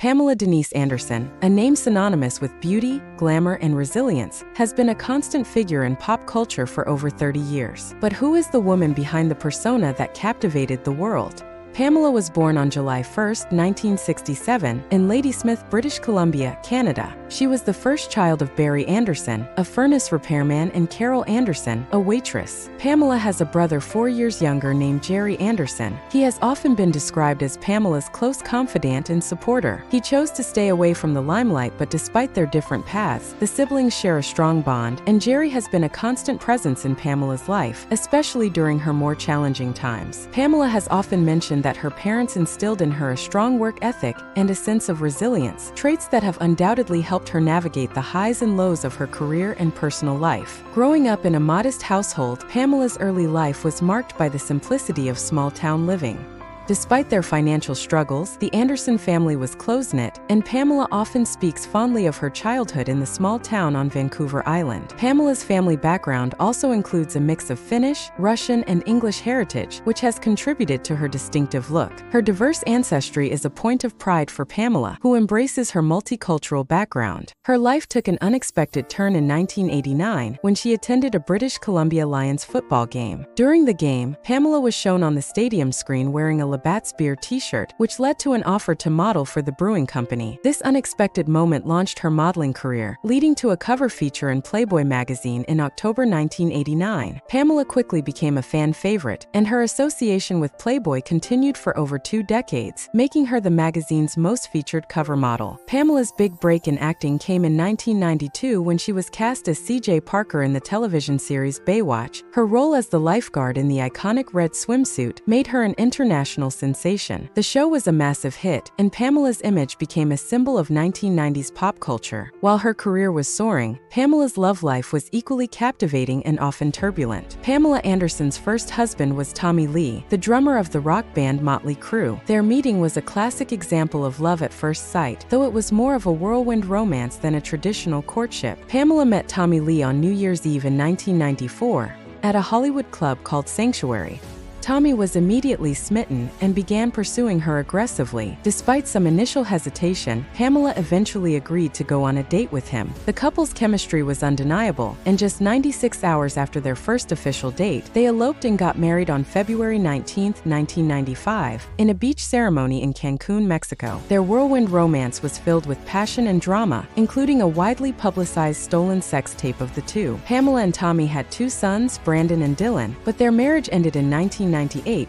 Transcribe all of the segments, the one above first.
Pamela Denise Anderson, a name synonymous with beauty, glamour, and resilience, has been a constant figure in pop culture for over 30 years. But who is the woman behind the persona that captivated the world? Pamela was born on July 1, 1967, in Ladysmith, British Columbia, Canada. She was the first child of Barry Anderson, a furnace repairman, and Carol Anderson, a waitress. Pamela has a brother 4 years younger named Jerry Anderson. He has often been described as Pamela's close confidant and supporter. He chose to stay away from the limelight, but despite their different paths, the siblings share a strong bond, and Jerry has been a constant presence in Pamela's life, especially during her more challenging times. Pamela has often mentioned that her parents instilled in her a strong work ethic and a sense of resilience, traits that have undoubtedly helped her navigate the highs and lows of her career and personal life. Growing up in a modest household, Pamela's early life was marked by the simplicity of small-town living. Despite their financial struggles, the Anderson family was close-knit, and Pamela often speaks fondly of her childhood in the small town on Vancouver Island. Pamela's family background also includes a mix of Finnish, Russian, and English heritage, which has contributed to her distinctive look. Her diverse ancestry is a point of pride for Pamela, who embraces her multicultural background. Her life took an unexpected turn in 1989 when she attended a British Columbia Lions football game. During the game, Pamela was shown on the stadium screen wearing a Labatt's beer t-shirt, which led to an offer to model for the brewing company. This unexpected moment launched her modeling career, leading to a cover feature in Playboy magazine in October 1989. Pamela quickly became a fan favorite, and her association with Playboy continued for over 2 decades, making her the magazine's most featured cover model. Pamela's big break in acting came in 1992 when she was cast as C.J. Parker in the television series Baywatch. Her role as the lifeguard in the iconic red swimsuit made her an international sensation. The show was a massive hit, and Pamela's image became a symbol of 1990s pop culture. While her career was soaring, Pamela's love life was equally captivating and often turbulent. Pamela Anderson's first husband was Tommy Lee, the drummer of the rock band Motley Crue. Their meeting was a classic example of love at first sight, though it was more of a whirlwind romance than a traditional courtship. Pamela met Tommy Lee on New Year's Eve in 1994 at a Hollywood club called Sanctuary. Tommy was immediately smitten and began pursuing her aggressively. Despite some initial hesitation, Pamela eventually agreed to go on a date with him. The couple's chemistry was undeniable, and just 96 hours after their first official date, they eloped and got married on February 19, 1995, in a beach ceremony in Cancun, Mexico. Their whirlwind romance was filled with passion and drama, including a widely publicized stolen sex tape of the two. Pamela and Tommy had 2 sons, Brandon and Dylan, but their marriage ended in 1998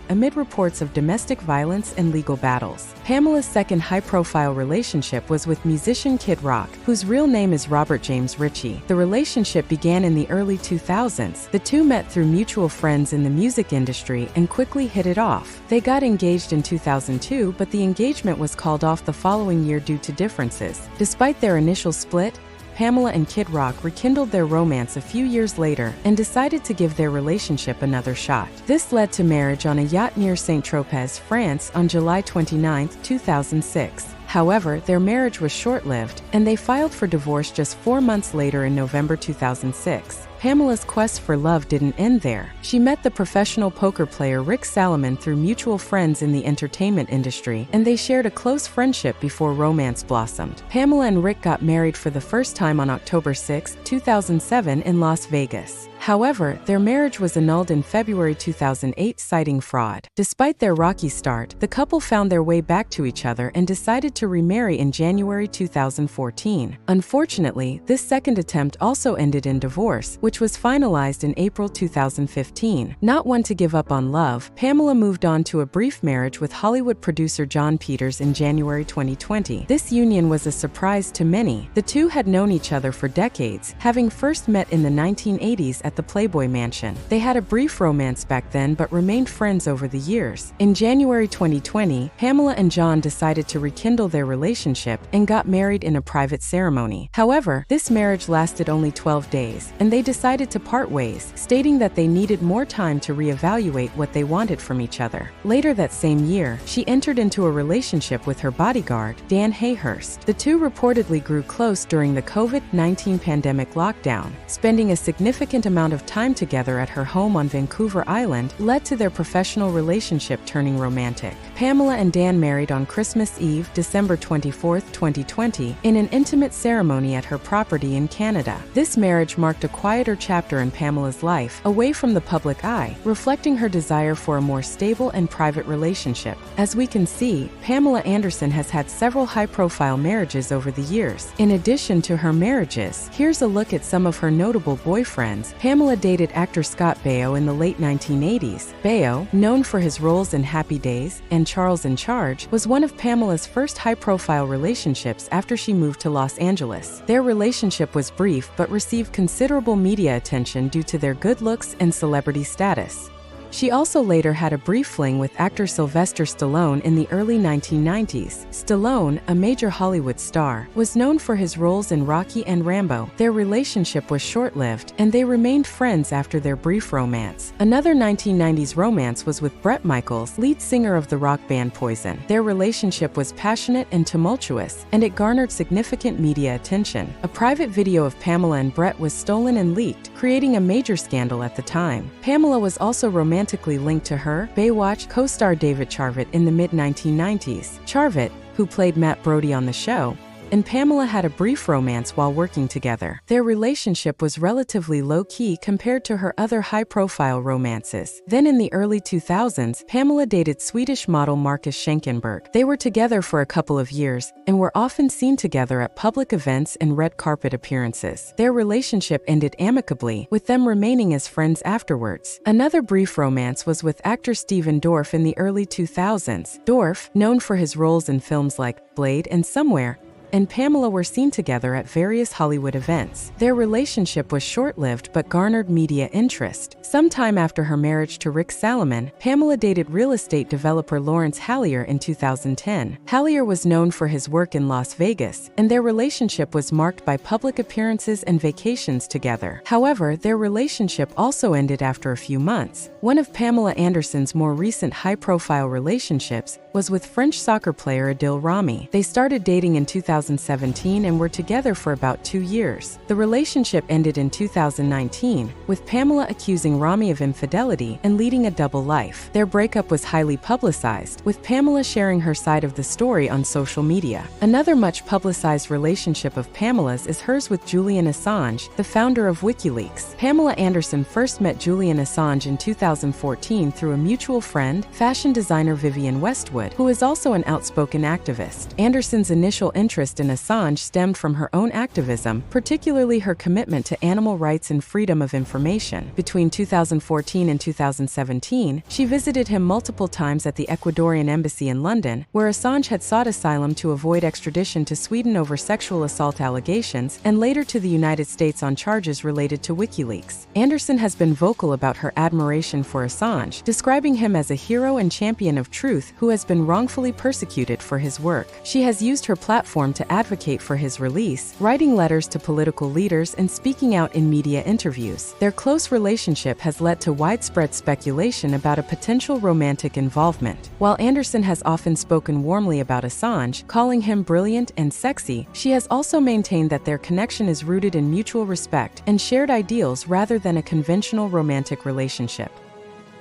amid reports of domestic violence and legal battles. Pamela's second high-profile relationship was with musician Kid Rock, whose real name is Robert James Ritchie. The relationship began in the early 2000s. The two met through mutual friends in the music industry and quickly hit it off. They got engaged in 2002, but the engagement was called off the following year due to differences. Despite their initial split, Pamela and Kid Rock rekindled their romance a few years later and decided to give their relationship another shot. This led to marriage on a yacht near Saint-Tropez, France on July 29, 2006. However, their marriage was short-lived, and they filed for divorce just 4 months later in November 2006. Pamela's quest for love didn't end there. She met the professional poker player Rick Salomon through mutual friends in the entertainment industry, and they shared a close friendship before romance blossomed. Pamela and Rick got married for the first time on October 6, 2007 in Las Vegas. However, their marriage was annulled in February 2008, citing fraud. Despite their rocky start, the couple found their way back to each other and decided to remarry in January 2014. Unfortunately, this second attempt also ended in divorce, which was finalized in April 2015. Not one to give up on love, Pamela moved on to a brief marriage with Hollywood producer John Peters in January 2020. This union was a surprise to many. The two had known each other for decades, having first met in the 1980s at the Playboy mansion. They had a brief romance back then but remained friends over the years. In January 2020, Pamela and John decided to rekindle their relationship and got married in a private ceremony. However, this marriage lasted only 12 days, and they decided to part ways, stating that they needed more time to reevaluate what they wanted from each other. Later that same year, she entered into a relationship with her bodyguard, Dan Hayhurst. The two reportedly grew close during the COVID-19 pandemic lockdown, spending a significant amount amount of time together at her home on Vancouver Island led to their professional relationship turning romantic. Pamela and Dan married on Christmas Eve, December 24, 2020, in an intimate ceremony at her property in Canada. This marriage marked a quieter chapter in Pamela's life, away from the public eye, reflecting her desire for a more stable and private relationship. As we can see, Pamela Anderson has had several high-profile marriages over the years. In addition to her marriages, here's a look at some of her notable boyfriends. Pamela dated actor Scott Baio in the late 1980s. Baio, known for his roles in Happy Days and Charles in Charge, was one of Pamela's first high-profile relationships after she moved to Los Angeles. Their relationship was brief but received considerable media attention due to their good looks and celebrity status. She also later had a brief fling with actor Sylvester Stallone in the early 1990s. Stallone, a major Hollywood star, was known for his roles in Rocky and Rambo. Their relationship was short-lived, and they remained friends after their brief romance. Another 1990s romance was with Bret Michaels, lead singer of the rock band Poison. Their relationship was passionate and tumultuous, and it garnered significant media attention. A private video of Pamela and Bret was stolen and leaked, creating a major scandal at the time. Pamela was also romantically linked to her Baywatch co-star David Charvet in the mid-1990s. Charvet, who played Matt Brody on the show, and Pamela had a brief romance while working together. Their relationship was relatively low-key compared to her other high-profile romances. Then in the early 2000s, Pamela dated Swedish model Marcus Schenkenberg. They were together for a couple of years and were often seen together at public events and red carpet appearances. Their relationship ended amicably, with them remaining as friends afterwards. Another brief romance was with actor Stephen Dorff in the early 2000s. Dorff, known for his roles in films like Blade and Somewhere, and Pamela were seen together at various Hollywood events. Their relationship was short-lived but garnered media interest. Sometime after her marriage to Rick Salomon, Pamela dated real estate developer Lawrence Hallier in 2010. Hallier was known for his work in Las Vegas, and their relationship was marked by public appearances and vacations together. However, their relationship also ended after a few months. One of Pamela Anderson's more recent high-profile relationships was with French soccer player Adil Rami. They started dating in 2017 and were together for about 2 years. The relationship ended in 2019, with Pamela accusing Rami of infidelity and leading a double life. Their breakup was highly publicized, with Pamela sharing her side of the story on social media. Another much publicized relationship of Pamela's is hers with Julian Assange, the founder of WikiLeaks. Pamela Anderson first met Julian Assange in 2014 through a mutual friend, fashion designer Vivienne Westwood, who is also an outspoken activist. Anderson's initial interest in Assange stemmed from her own activism, particularly her commitment to animal rights and freedom of information. Between 2014 and 2017, she visited him multiple times at the Ecuadorian embassy in London, where Assange had sought asylum to avoid extradition to Sweden over sexual assault allegations, and later to the United States on charges related to WikiLeaks. Anderson has been vocal about her admiration for Assange, describing him as a hero and champion of truth who has been wrongfully persecuted for his work. She has used her platform to advocate for his release, writing letters to political leaders and speaking out in media interviews. Their close relationship has led to widespread speculation about a potential romantic involvement. While Anderson has often spoken warmly about Assange, calling him brilliant and sexy, she has also maintained that their connection is rooted in mutual respect and shared ideals rather than a conventional romantic relationship.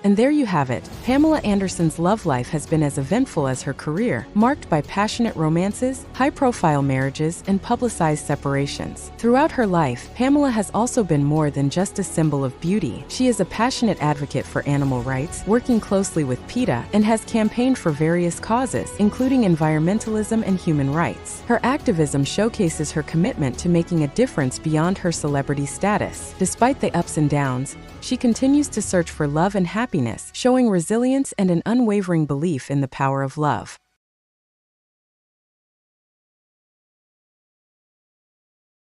And there you have it. Pamela Anderson's love life has been as eventful as her career, marked by passionate romances, high-profile marriages, and publicized separations. Throughout her life, Pamela has also been more than just a symbol of beauty. She is a passionate advocate for animal rights, working closely with PETA, and has campaigned for various causes, including environmentalism and human rights. Her activism showcases her commitment to making a difference beyond her celebrity status. Despite the ups and downs, she continues to search for love and happiness, showing resilience and an unwavering belief in the power of love.